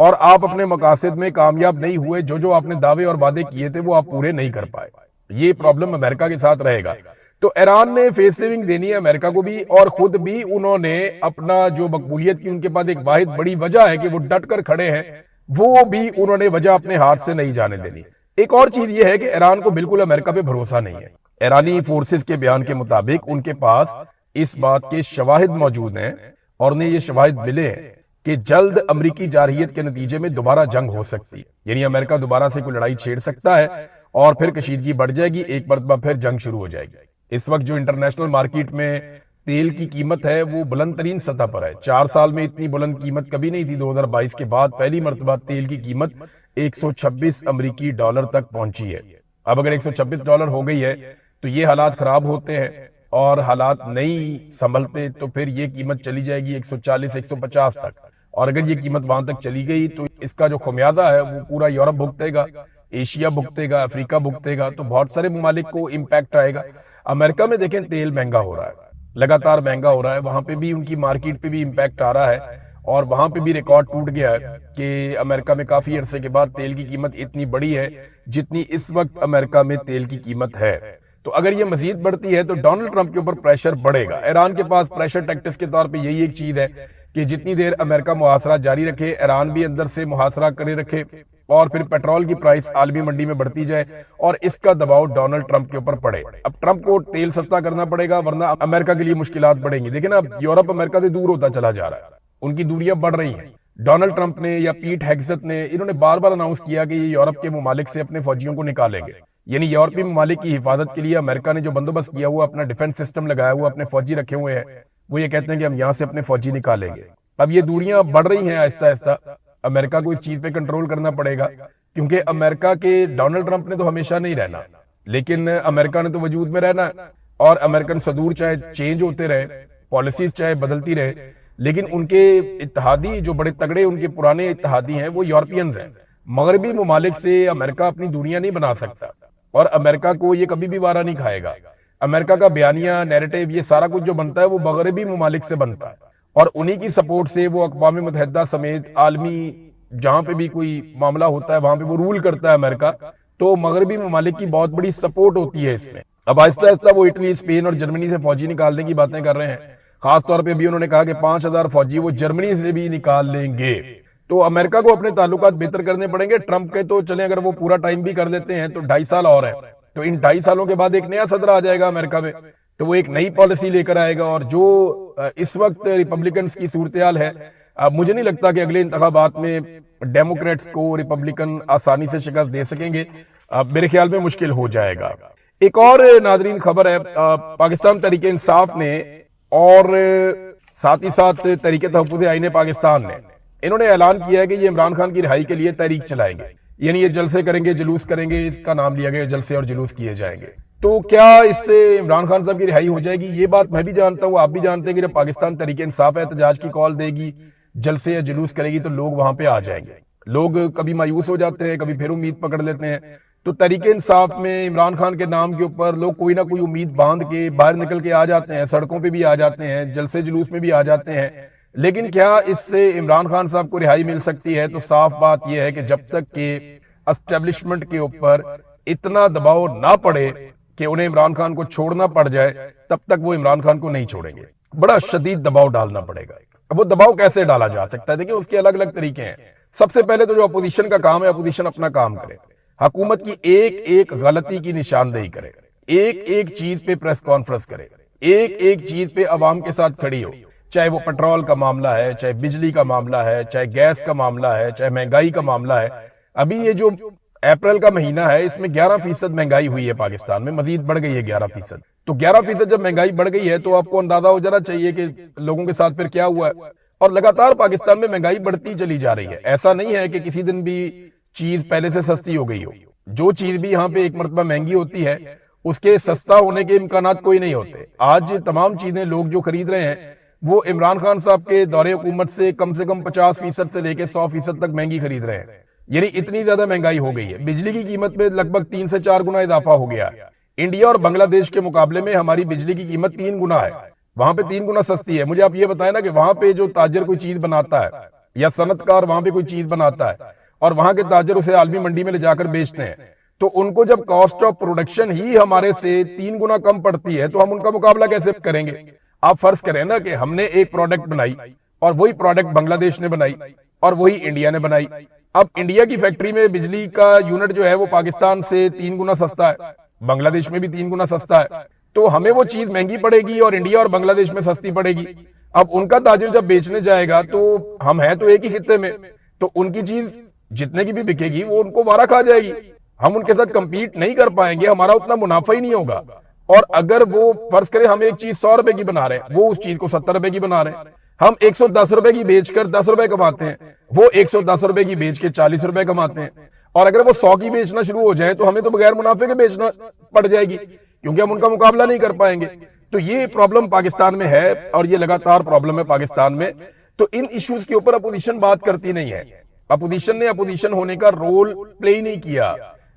اور آپ اپنے مقاصد میں کامیاب نہیں ہوئے، جو آپ نے دعوے اور وعدے کیے تھے وہ آپ پورے نہیں کر پائے۔ یہ پرابلم امریکہ کے ساتھ رہے گا۔ تو ایران نے فیس سیونگ دینی ہے امریکہ کو بھی، اور خود بھی انہوں نے اپنا جو مقبولیت کی ان کے پاس ایک واحد بڑی وجہ ہے کہ وہ ڈٹ کر کھڑے ہیں، وہ بھی انہوں نے وجہ اپنے ہاتھ سے نہیں جانے دینی۔ ایک اور چیز یہ ہے کہ ایران کو بالکل امریکہ پہ بھروسہ نہیں ہے۔ ایرانی فورسز کے بیان کے مطابق ان کے پاس اس بات کے شواہد موجود ہیں، اور انہیں یہ شواہد ملے ہیں کہ جلد امریکی جارحیت کے نتیجے میں دوبارہ جنگ ہو سکتی ہے، یعنی امریکہ دوبارہ سے کوئی لڑائی چھیڑ سکتا ہے اور پھر کشیدگی بڑھ جائے گی، ایک مرتبہ پھر جنگ شروع ہو جائے گی۔ اس وقت جو انٹرنیشنل مارکیٹ میں تیل کی قیمت ہے وہ بلند ترین سطح پر ہے۔ 4 سال میں اتنی بلند قیمت کبھی نہیں تھی۔ 2022 کے بعد پہلی مرتبہ تیل کی قیمت 126 امریکی ڈالر تک پہنچی ہے۔ اب اگر 126 ڈالر ہو گئی ہے تو یہ حالات خراب ہوتے ہیں، اور حالات نہیں سنبھلتے تو پھر یہ قیمت چلی جائے گی 140 150 تک، اور اگر یہ قیمت وہاں تک چلی گئی تو اس کا جو خمیازہ ہے وہ پورا یورپ بھگتے گا، ایشیا بھگتے گا، افریقہ بھگتے گا، تو بہت سارے ممالک کو امپیکٹ آئے گا۔ امریکہ میں دیکھیں تیل مہنگا ہو رہا ہے، لگاتار مہنگا ہو رہا ہے، وہاں پہ بھی ان کی مارکیٹ پہ بھی امپیکٹ آ رہا ہے، اور وہاں پہ بھی ریکارڈ ٹوٹ گیا ہے کہ امریکہ میں کافی عرصے کے بعد تیل کی قیمت اتنی بڑی ہے جتنی اس وقت امریکہ میں تیل کی قیمت ہے۔ تو اگر یہ مزید بڑھتی ہے تو ڈونلڈ ٹرمپ کے اوپر پریشر بڑھے گا۔ ایران کے پاس پریشر ٹیکٹکس کے طور پہ یہی ایک چیز ہے کہ جتنی دیر امریکہ محاصرہ جاری رکھے، ایران بھی اندر سے محاصرہ کرے رکھے، اور پھر پیٹرول کی پرائس عالمی منڈی میں بڑھتی جائے، اور اس کا دباؤ ڈونلڈ ٹرمپ کے اوپر پڑے۔ اب ٹرمپ کو تیل سستا کرنا پڑے گا، ورنہ امریکہ کے لیے مشکلات بڑھیں گی۔ دیکھیں نا، اب یورپ امریکہ سے دور ہوتا چلا جا رہا ہے، ان کی دوریاں بڑھ رہی ہیں۔ ڈونلڈ ٹرمپ نے یا پیٹ ہیگسٹ نے، انہوں نے بار بار اناؤنس کیا کہ یہ یورپ کے ممالک سے اپنے فوجیوں کو نکالیں گے، یعنی یورپی ممالک کی حفاظت کے لیے امریکہ نے جو بندوبست کیا ہوا، اپنا ڈیفنس سسٹم لگایا ہوا، اپنے فوجی رکھے ہوئے ہیں، وہ یہ کہتے ہیں کہ ہم یہاں سے اپنے فوجی نکالیں گے۔ اب یہ دوریاں بڑھ رہی ہیں آہستہ آہستہ، امریکہ کو اس چیز پہ کنٹرول کرنا پڑے گا، کیونکہ امریکہ کے ڈونلڈ ٹرمپ نے تو ہمیشہ نہیں رہنا، لیکن امریکہ نے تو وجود میں رہنا، اور امریکن صدور چاہے چینج ہوتے رہے، پالیسیز چاہے بدلتی رہے، لیکن ان کے اتحادی جو بڑے تگڑے ان کے پرانے اتحادی ہیں وہ یورپینز ہیں۔ مغربی ممالک سے امریکہ اپنی دوریاں نہیں بنا سکتا، اور امریکہ کو یہ کبھی بھی وارہ نہیں کھائے گا۔ امریکہ کا بیانیہ، نیریٹیو، یہ سارا کچھ جو بنتا ہے وہ مغربی ممالک سے بنتا ہے، اور انہی کی سپورٹ سے وہ اقوام متحدہ سمیت عالمی جہاں پہ بھی کوئی معاملہ ہوتا ہے وہاں پہ وہ رول کرتا ہے امریکہ، تو مغربی ممالک کی بہت بڑی سپورٹ ہوتی ہے اس میں۔ اب آہستہ آہستہ وہ اٹلی، اسپین اور جرمنی سے فوجی نکالنے کی باتیں کر رہے ہیں، خاص طور پہ بھی انہوں نے کہا کہ 5000 فوجی وہ جرمنی سے بھی نکال لیں گے۔ تو امریکہ کو اپنے تعلقات بہتر کرنے پڑیں گے۔ ٹرمپ کے تو چلیں اگر وہ پورا ٹائم بھی کر دیتے ہیں تو 2.5 سال اور ہیں، تو ان 2.5 سالوں کے بعد ایک نیا صدر آ جائے گا امریکہ میں، تو وہ ایک نئی پالیسی لے کر آئے گا، اور جو اس وقت ریپبلکنز کی صورتحال ہے، مجھے نہیں لگتا کہ اگلے انتخابات میں ڈیموکریٹس کو ریپبلکن آسانی سے شکست دے سکیں گے، میرے خیال میں مشکل ہو جائے گا۔ ایک اور ناظرین خبر ہے، پاکستان تحریک انصاف نے اور ساتھ ہی ساتھ تحریک تحفظ آئین پاکستان نے، انہوں نے اعلان کیا ہے کہ یہ عمران خان کی رہائی کے لیے تحریک چلائیں گے، یعنی یہ جلسے کریں گے، جلوس کریں گے، اس کا نام لیا گیا جلسے اور جلوس کیے جائیں گے۔ تو کیا اس سے عمران خان صاحب کی رہائی ہو جائے گی؟ یہ بات میں بھی جانتا ہوں، آپ بھی جانتے ہیں کہ جب پاکستان تحریک انصاف احتجاج کی کال دے گی، جلسے یا جلوس کرے گی، تو لوگ وہاں پہ آ جائیں گے۔ لوگ کبھی مایوس ہو جاتے ہیں، کبھی پھر امید پکڑ لیتے ہیں، تو تحریک انصاف میں عمران خان کے نام کے اوپر لوگ کوئی نہ کوئی امید باندھ کے باہر نکل کے آ جاتے ہیں، سڑکوں پہ بھی آ جاتے ہیں، جلسے جلوس میں بھی آ جاتے ہیں۔ لیکن کیا اس سے عمران خان صاحب کو رہائی مل سکتی ہے؟ تو صاف بات یہ ہے کہ جب تک کہ اسٹیبلشمنٹ کے اوپر اتنا دباؤ نہ پڑے کہ انہیں عمران خان کو چھوڑنا پڑ جائے، تب تک وہ عمران خان کو نہیں چھوڑیں گے۔ بڑا شدید دباؤ ڈالنا پڑے گا۔ اب وہ دباؤ کیسے ڈالا جا سکتا ہے؟ دیکھیں اس کے الگ الگ طریقے ہیں۔ سب سے پہلے تو جو اپوزیشن کا کام ہے، اپوزیشن اپنا کام کرے، حکومت کی ایک ایک غلطی کی نشاندہی کرے، ایک ایک چیز پہ پریس کانفرنس کرے، ایک ایک چیز پہ عوام کے ساتھ کھڑی ہو، چاہے وہ پیٹرول کا معاملہ ہے، چاہے بجلی کا معاملہ ہے، چاہے گیس کا معاملہ ہے، چاہے مہنگائی کا معاملہ ہے۔ ابھی یہ جو اپریل کا مہینہ ہے، اس میں 11% مہنگائی ہوئی ہے پاکستان میں، مزید بڑھ گئی ہے 11%۔ تو 11% جب مہنگائی بڑھ گئی ہے تو آپ کو اندازہ ہو جانا چاہیے کہ لوگوں کے ساتھ پھر کیا ہوا ہے، اور لگاتار پاکستان میں مہنگائی بڑھتی چلی جا رہی ہے۔ ایسا نہیں ہے کہ کسی دن بھی چیز پہلے سے سستی ہو گئی ہو، جو چیز بھی یہاں پہ ایک مرتبہ مہنگی ہوتی ہے اس کے سستا ہونے کے امکانات کوئی نہیں ہوتے۔ آج تمام چیزیں لوگ جو خرید رہے ہیں وہ عمران خان صاحب کے دور حکومت سے کم 50% سے لے کے 100% تک مہنگی خرید رہے ہیں، یعنی اتنی زیادہ مہنگائی ہو گئی ہے۔ بجلی کی قیمت میں لگ بھگ 3 سے 4 گنا اضافہ ہو گیا ہے۔ انڈیا اور بنگلہ دیش کے مقابلے میں ہماری بجلی کی قیمت 3 گنا ہے، وہاں پہ 3 گنا سستی ہے۔ مجھے آپ یہ بتائیں نا کہ وہاں پہ جو تاجر کوئی چیز بناتا ہے یا صنعت کار وہاں پہ کوئی چیز بناتا ہے اور وہاں کے تاجر اسے عالمی منڈی میں لے جا کر بیچتے ہیں، تو ان کو جب کاسٹ آف پروڈکشن ہی ہمارے سے 3 گنا کم پڑتی ہے تو ہم ان کا مقابلہ کیسے کریں گے؟ آپ فرض کریں نا کہ ہم نے ایک پروڈکٹ بنائی اور وہی پروڈکٹ بنگلہ دیش نے بنائی اور وہی انڈیا نے بنائی۔ اب انڈیا کی فیکٹری میں بجلی کا یونٹ جو ہے وہ پاکستان سے 3 گنا سستا ہے، بنگلہ دیش میں بھی 3 گنا سستا ہے، تو ہمیں وہ چیز مہنگی پڑے گی اور انڈیا اور بنگلہ دیش میں سستی پڑے گی۔ اب ان کا تاجر جب بیچنے جائے گا تو ہم ہیں تو ایک ہی خطے میں، تو ان کی چیز جتنے کی بھی بکے گی وہ ان کو وارہ کھا جائے گی، ہم ان کے ساتھ کمپیٹ نہیں کر پائیں گے، ہمارا اتنا منافع ہی نہیں ہوگا۔ اور اگر وہ فرض کریں ہم ایک چیز 100 روپے کی بنا رہے ہیں، وہ اس چیز کو 70 روپے کی بنا رہے ہیں، ہم 110 روپے کی بیچ کر 10 روپے کماتے ہیں، وہ 110 روپے کی بیچ کے 40 روپے کماتے ہیں، اور اگر وہ 100 کی بیچنا شروع ہو جائیں تو ہمیں تو بغیر منافع کے بیچنا پڑ جائے گی، کیونکہ ہم ان کا مقابلہ نہیں کر پائیں گے۔ تو یہ پرابلم پاکستان میں ہے اور یہ لگاتار پرابلم ہے پاکستان میں۔ تو ان ایشوز کے اوپر اپوزیشن بات کرتی نہیں ہے، اپوزیشن نے اپوزیشن ہونے کا رول پلے ہی نہیں کیا،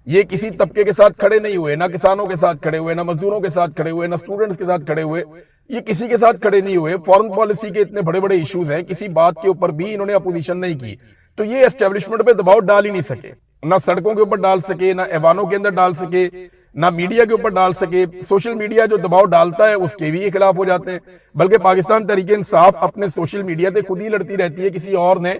یہ کسی طبقے کے ساتھ کھڑے نہیں ہوئے، نہ کسانوں کے ساتھ کھڑے ہوئے، نہ مزدوروں کے ساتھ کھڑے ہوئے، نہ اسٹوڈنٹس کے ساتھ کھڑے ہوئے، یہ کسی کے ساتھ کھڑے نہیں ہوئے۔ فورن پالیسی کے اتنے بڑے بڑے ایشوز ہیں، کسی بات کے اوپر بھی انہوں نے اپوزیشن نہیں کی، تو یہ اسٹیبلشمنٹ پہ دباؤ ڈال ہی نہیں سکے، نہ سڑکوں کے اوپر ڈال سکے، نہ ایوانوں کے اندر ڈال سکے، نہ میڈیا کے اوپر ڈال سکے۔ سوشل میڈیا جو دباؤ ڈالتا ہے اس کے بھی خلاف ہو جاتے ہیں، بلکہ پاکستان تحریک انصاف اپنے سوشل میڈیا سے خود ہی لڑتی رہتی ہے، کسی اور نے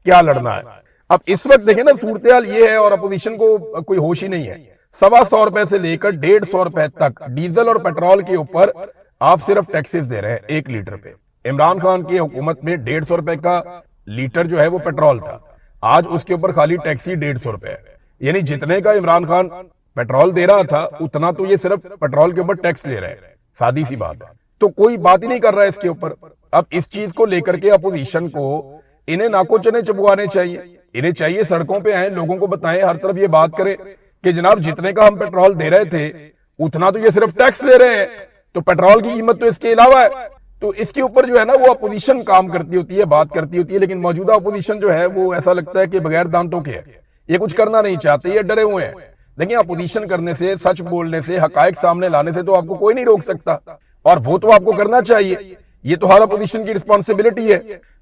کیا لڑنا ہے۔ اب اس وقت دیکھیں نا صورتحال یہ ہے اور اپوزیشن کو کوئی ہوش ہی نہیں ہے۔ 125 روپے سے لے کر 150 روپے تک ڈیزل اور پیٹرول کے اوپر آپ صرف ٹیکسز دے رہے ہیں 1 لیٹر پہ۔ عمران خان کی حکومت میں 150 روپے کا لیٹر جو ہے وہ پیٹرول تھا، آج اس کے اوپر خالی ٹیکس ہی 150 روپے ہے، یعنی جتنے کا عمران خان پیٹرول دے رہا تھا اتنا تو یہ صرف پیٹرول کے اوپر ٹیکس لے رہے ہیں، سادی سی بات ہے۔ تو کوئی بات ہی نہیں کر رہا ہے اس کے اوپر۔ اب اس چیز کو لے کر کے اپوزیشن کو انہیں ناکو چنے چبوانے چاہیے، انہیں چاہیے سڑکوں پہ آئیں، لوگوں کو بتائیں، ہر طرف یہ بات کریں کہ جناب جتنے کا ہم پیٹرول دے رہے تھے اتنا تو یہ صرف ٹیکس لے رہے ہیں، تو پیٹرول کی قیمت تو اس کے علاوہ ہے۔ تو اس کے اوپر جو ہے نا وہ اپوزیشن کام کرتی ہوتی ہے، بات کرتی ہوتی ہے، لیکن موجودہ اپوزیشن جو ہے وہ ایسا لگتا ہے کہ بغیر دانتوں کے ہے، یہ کچھ کرنا نہیں چاہتے، یہ ڈرے ہوئے ہیں۔ دیکھیں اپوزیشن کرنے سے، سچ بولنے سے، حقائق سامنے لانے سے تو آپ کو کوئی نہیں روک سکتا، اور وہ تو آپ کو کرنا چاہیے، یہ تو ہر اپوزیشن کی رسپانسبلٹی ہے،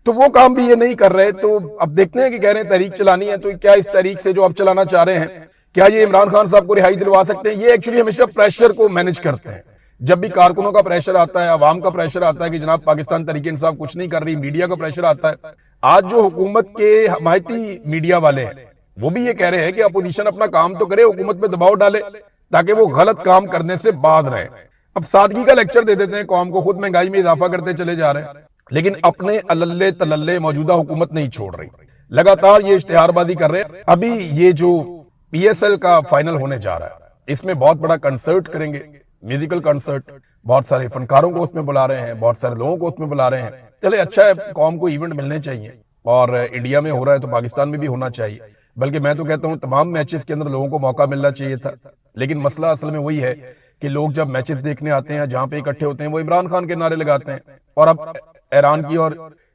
تو وہ کام بھی یہ نہیں کر رہے۔ تو اب دیکھتے ہیں کہ کہہ رہے ہیں تحریک چلانی ہے، تو کیا اس تحریک سے جو آپ چلانا چاہ رہے ہیں کیا یہ عمران خان صاحب کو رہائی دلوا سکتے ہیں؟ یہ ایکچولی ہمیشہ پریشر کو مینج کرتے ہیں، جب بھی کارکنوں کا پریشر آتا ہے، عوام کا پریشر آتا ہے کہ جناب پاکستان تحریک انصاف کچھ نہیں کر رہی، میڈیا کا پریشر آتا ہے۔ آج جو حکومت کے حمایتی میڈیا والے ہیں وہ بھی یہ کہہ رہے ہیں کہ اپوزیشن اپنا کام تو کرے، حکومت پہ دباؤ ڈالے تاکہ وہ غلط کام کرنے سے باز رہے۔ اب سادگی کا لیکچر دے دیتے ہیں قوم کو، خود مہنگائی میں اضافہ کرتے چلے جا رہے ہیں، لیکن اپنے اللے تللے موجودہ حکومت نہیں چھوڑ رہی، لگاتار یہ اشتہار بازی کر رہے ہیں۔ ابھی یہ جو پی ایس ایل کا فائنل ہونے جا رہا ہے، اس میں بہت بڑا کنسرٹ کریں گے، میوزیکل کنسرٹ، بہت سارے فنکاروں کو اس میں بلا رہے ہیں، بہت سارے لوگوں کو اس میں بلا رہے ہیں۔ چلے اچھا ہے، قوم کو ایونٹ ملنے چاہیے، اور انڈیا میں ہو رہا ہے تو پاکستان میں بھی ہونا چاہیے، بلکہ میں تو کہتا ہوں تمام میچز کے اندر لوگوں کو موقع ملنا چاہیے تھا، لیکن مسئلہ اصل میں وہی ہے کہ لوگ جب میچز دیکھنے آتے ہیں، جہاں پہ اکٹھے ہوتے ہیں، وہ عمران خان کے نعرے لگاتے ہیں، اور اب ایران کی اور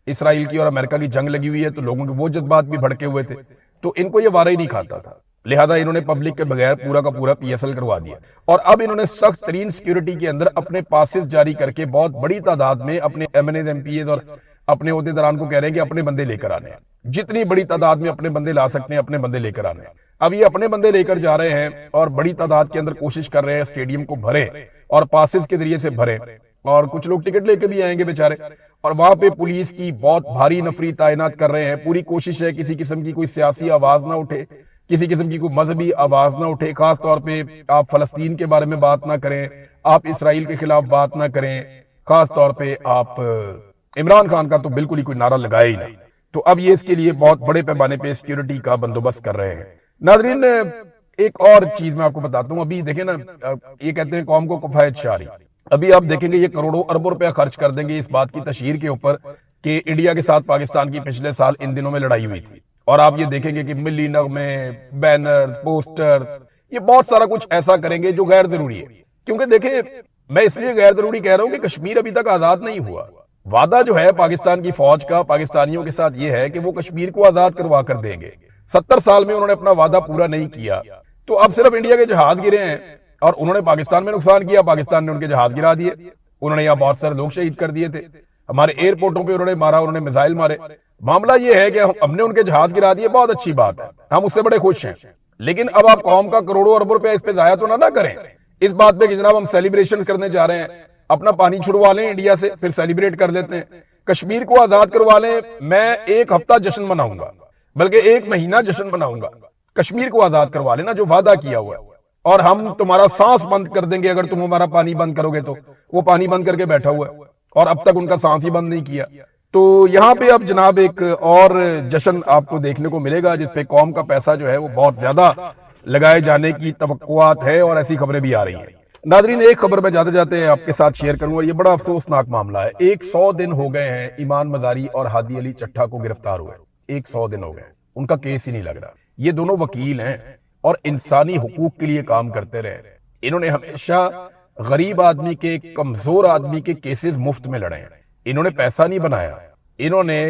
اسرائیل کی اور امریکہ کی جنگ لگی ہوئی ہے، تو لوگوں کے وہ جذبات بھی بھڑکے ہوئے تھے، تو ان کو یہ وارہ ہی نہیں کھاتا تھا، لہذا انہوں نے پبلک کے بغیر پورا کا پورا پی ایس ایل کروا دیا، اور اب انہوں نے سخت ترین سیکیورٹی کے اندر اپنے پاسز جاری کر کے بہت بڑی تعداد میں اپنے M N As, M P As اور اپنے عہدیداران کو کہہ رہے ہیں کہ اپنے بندے لے کر آنے ہیں، جتنی بڑی تعداد میں اپنے بندے لا سکتے ہیں اپنے بندے لے کر آنے ہیں۔ اب یہ اپنے بندے لے کر جا رہے ہیں اور بڑی تعداد کے اندر کوشش کر رہے ہیں اسٹیڈیم کو بھرے اور پاسز کے ذریعے سے بھرے، اور کچھ لوگ ٹکٹ لے کے بھی آئیں گے بیچارے، اور وہاں پہ پولیس کی بہت بھاری نفری تعینات کر رہے ہیں۔ پوری کوشش ہے کسی قسم کی کوئی سیاسی آواز نہ اٹھے، کسی قسم کی کوئی مذہبی آواز نہ اٹھے، خاص طور پہ آپ فلسطین کے بارے میں بات نہ کریں، آپ اسرائیل کے خلاف بات نہ کریں، خاص طور پہ آپ عمران خان کا تو بالکل ہی کوئی نعرہ لگائے ہی نہیں۔ تو اب یہ اس کے لیے بہت بڑے پیمانے پہ سیکیورٹی کا بندوبست کر رہے ہیں۔ ناظرین ایک اور چیز میں آپ کو بتاتا ہوں، ابھی دیکھیں نا، یہ کہتے ہیں قوم کو کفایت شاری، ابھی آپ دیکھیں گے یہ کروڑوں اربوں روپیہ خرچ کر دیں گے اس بات کی تشہیر کے اوپر کہ انڈیا کے ساتھ پاکستان کی پچھلے سال ان دنوں میں لڑائی ہوئی تھی، اور آپ یہ دیکھیں گے کہ ملی نغمے، بینر، پوسٹر، یہ بہت سارا کچھ ایسا کریں گے جو غیر ضروری ہے۔ کیونکہ دیکھیں میں اس لیے غیر ضروری کہہ رہا ہوں کہ کشمیر ابھی تک آزاد نہیں ہوا، وعدہ جو ہے پاکستان کی فوج کا پاکستانیوں کے ساتھ یہ ہے کہ وہ کشمیر کو آزاد کروا کر دیں گے، 70 سال میں انہوں نے اپنا وعدہ پورا نہیں کیا، تو اب صرف انڈیا کے جہاز گرے ہیں اور انہوں نے پاکستان میں نقصان کیا، پاکستان نے ان کے جہاز گرا دیے، انہوں نے یہاں بہت سارے لوگ شہید کر دیے تھے، ہمارے ایئرپورٹوں پہ انہوں نے مارا، انہوں نے میزائل مارے، معاملہ یہ ہے کہ ہم نے ان کے جہاز گرا دیے، بہت اچھی بات ہے، ہم اس سے بڑے خوش ہیں، لیکن اب آپ قوم کا کروڑوں اربوں روپے اس پہ ضائع تو نہ کریں اس بات پہ کہ جناب ہم سیلیبریشن کرنے جا رہے ہیں، اپنا پانی چھڑوا لیں انڈیا سے، پھر سیلیبریٹ کر لیتے ہیں۔ کشمیر کو آزاد کروا لیں، میں ایک ہفتہ جشن مناؤں گا، بلکہ ایک مہینہ جشن مناؤں گا۔ کشمیر کو آزاد کروا لینا جو وعدہ کیا ہوا ہے، اور ہم تمہارا سانس بند کر دیں گے اگر تم ہمارا پانی بند کرو گے تو۔ وہ پانی بند کر کے بیٹھا ہوا ہے اور اب تک ان کا سانس ہی بند نہیں کیا۔ تو یہاں پہ اب جناب ایک اور جشن آپ کو دیکھنے کو ملے گا جس پہ قوم کا پیسہ جو ہے وہ بہت زیادہ لگائے جانے کی توقعات ہے، اور ایسی خبریں بھی آ رہی ہیں۔ ناظرین، ایک خبر میں جاتے جاتے آپ کے ساتھ شیئر کروں گا، یہ بڑا افسوسناک معاملہ ہے۔ 100 دن ہو گئے ہیں ایمان مزاری اور ہادی علی چٹھا کو گرفتار ہوئے، 100 دن ہو گئے، ان کا کیس ہی نہیں لگ رہا۔ یہ دونوں وکیل ہیں اور انسانی حقوق کے لیے کام کرتے رہے، انہوں نے ہمیشہ غریب آدمی کے، کمزور آدمی کے کیسز مفت میں لڑے ہیں، انہوں نے پیسہ نہیں بنایا، انہوں نے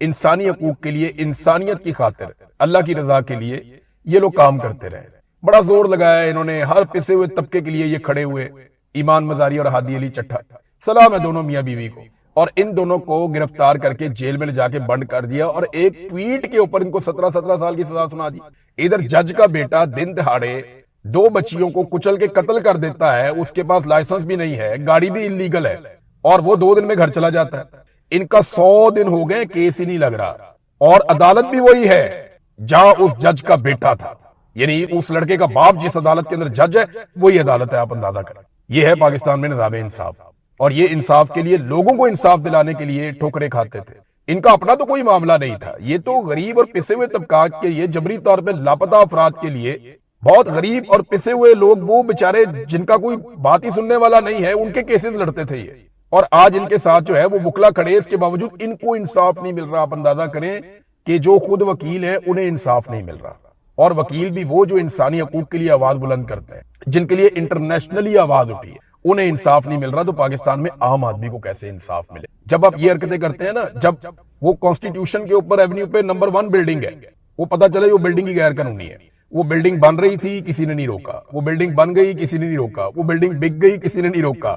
انسانی حقوق کے لیے، انسانیت کی خاطر، اللہ کی رضا کے لیے یہ لوگ کام کرتے رہے۔ بڑا زور لگایا انہوں نے، ہر پسے ہوئے طبقے کے لیے یہ کھڑے ہوئے، ایمان مزاری اور ہادی علی چٹھا۔ سلام ہے دونوں میاں بیوی کو، اور ان دونوں کو گرفتار کر کے جیل میں لے جا کے بند کر دیا، اور ایک ٹویٹ کے اوپر ان کو 17 سال کی سزا سنا دی۔ ادھر جج کا بیٹا دن دہاڑے 2 بچیوں کو کچل کے قتل کر دیتا ہے، اس کے پاس لائسنس بھی نہیں ہے، گاڑی بھی انلیگل ہے، اور وہ 2 دن میں گھر چلا جاتا ہے۔ ان کا 100 دن ہو گئے، کیس ہی نہیں لگ رہا، اور عدالت بھی وہی ہے جہاں اس جج کا بیٹا تھا، یعنی اس لڑکے کا باپ جس عدالت کے اندر جج ہے وہی عدالت ہے، آپ اندازہ کریں۔ یہ ہے پاکستان میں نظام انصاف، اور یہ انصاف کے لیے، لوگوں کو انصاف دلانے کے لیے ٹھوکریں کھاتے تھے۔ ان کا اپنا تو کوئی معاملہ نہیں تھا، یہ تو غریب اور پسے ہوئے طبقات کے لیے، جبری طور پہ لاپتہ افراد کے لیے، بہت غریب اور پسے ہوئے لوگ، وہ بیچارے جن کا کوئی بات ہی سننے والا نہیں ہے، ان کے کیسز لڑتے تھے یہ۔ اور آج ان کے ساتھ جو ہے وہ وکلا کھڑے، اس کے باوجود ان کو انصاف نہیں مل رہا۔ آپ اندازہ کریں کہ جو خود وکیل ہیں انہیں انصاف نہیں مل رہا، اور وکیل بھی وہ جو انسانی حقوق کے لیے آواز بلند کرتے ہیں، جن کے لیے انٹرنیشنلی آواز اٹھی ہے، انہیں انصاف نہیں مل رہا۔ تو پاکستان میں عام آدمی کو کیسے انصاف ملے جب آپ یہ حرکتیں کرتے ہیں نا؟ جب وہ کانسٹیٹیوشن کے اوپر ایونیو پہ نمبر 1 بلڈنگ ہے، وہ پتہ چلے وہ بلڈنگ کی غیر قانونی ہے، وہ بلڈنگ بن رہی تھی کسی نے نہیں روکا، وہ بلڈنگ بن گئی کسی نے نہیں روکا، وہ بلڈنگ بک گئی کسی نے نہیں روکا،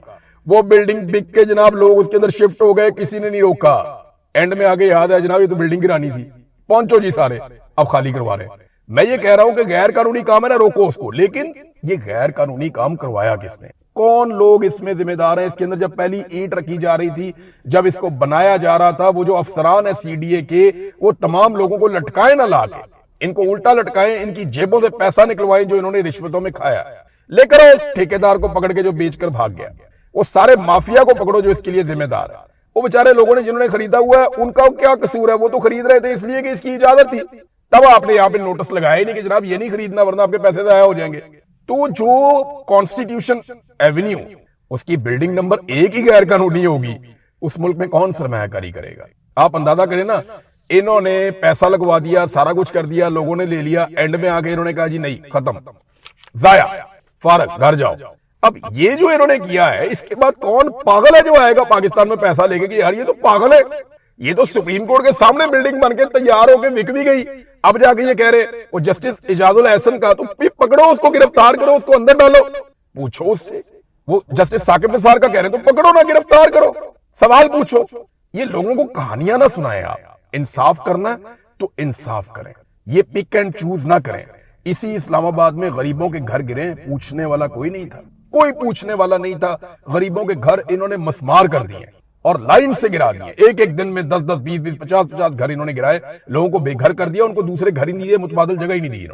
وہ بلڈنگ بک کے جناب لوگ اس کے اندر شفٹ ہو گئے، کسی نے نہیں روکا، اینڈ میں آگے یاد ہے جناب یہ تو بلڈنگ گرانی تھی، پہنچو جی سارے اب خالی کروا رہے ہیں۔ میں یہ کہہ رہا ہوں کہ غیر قانونی کام ہے نا، روکو اس کو، لیکن یہ غیر قانونی کام کروایا کس نے؟ کون لوگ اس میں ذمہ دار ہیں؟ اس کے اندر جب پہلی اینٹ رکھی جا رہی تھی، جب اس کو بنایا جا رہا تھا، وہ جو افسران ہیں CDA کے، وہ تمام لوگوں کو لٹکائیں نہ لا کے، ان کو الٹا لٹکائیں، ان کی جیبوں سے پیسہ نکلوائیں جو انہوں نے رشوتوں میں کھایا، لے کر اس ٹھیکیدار کو پکڑ کے جو بیچ کر بھاگ گیا، وہ سارے مافیا کو پکڑو جو اس کے لیے ذمہ دار ہے۔ وہ بیچارے لوگوں نے جنہوں نے خریدا ہوا ہے، ان کا کیا قصور ہے؟ وہ تو خرید رہے تھے اس لیے کہ اس کی اجازت تھی، تب آپ نے یہاں پہ نوٹس لگایا ہی نہیں کہ جناب یہ نہیں خریدنا ورنہ آپ کے پیسے ضائع ہو جائیں گے۔ تو جو کانسٹیٹیوشن ایونیو، اس کی بلڈنگ نمبر 1 ہی غیر قانونی ہوگی، اس ملک میں کون سرمایہ کاری کرے گا؟ آپ اندازہ کریں نا، انہوں نے پیسہ لگوا دیا، سارا کچھ کر دیا، لوگوں نے لے لیا، اینڈ میں آگے انہوں نے کہا جی نہیں، ختم، ضائع، فارغ، گھر جاؤ۔ اب یہ جو انہوں نے کیا ہے، اس کے بعد کون پاگل ہے جو آئے گا پاکستان میں پیسہ لے کے کہ یار یہ تو پاگل ہے، یہ تو سپریم کورٹ کے سامنے بلڈنگ بن کے تیار ہو کے وک بھی گئی، اب جا کے یہ کہہ رہے وہ جسٹس اعجاز الاحسن کا، تو پکڑو اس کو، گرفتار کرو اس کو، اندر ڈالو، پوچھو اس سے۔ وہ جسٹس ثاقب نثار کا کہہ رہے ہیں تو پکڑو نہ، گرفتار کرو، سوال پوچھو۔ یہ لوگوں کو کہانیاں نہ سنائیں، آپ انصاف کرنا ہے تو انصاف کریں، یہ پک اینڈ چوز نہ کریں۔ اسی اسلام آباد میں غریبوں کے گھر گرے، پوچھنے والا کوئی نہیں تھا، کوئی پوچھنے والا نہیں تھا، غریبوں کے گھر انہوں نے مسمار کر دیے اور لائن سے گرا دیے، ایک دن میں 10 20 50 گھر انہوں نے گرائے، لوگوں کو بے گھر کر دیا، ان کو دوسرے گھر ہی نہیں دیے، متبادل جگہ ہی نہیں دی انہوں نے۔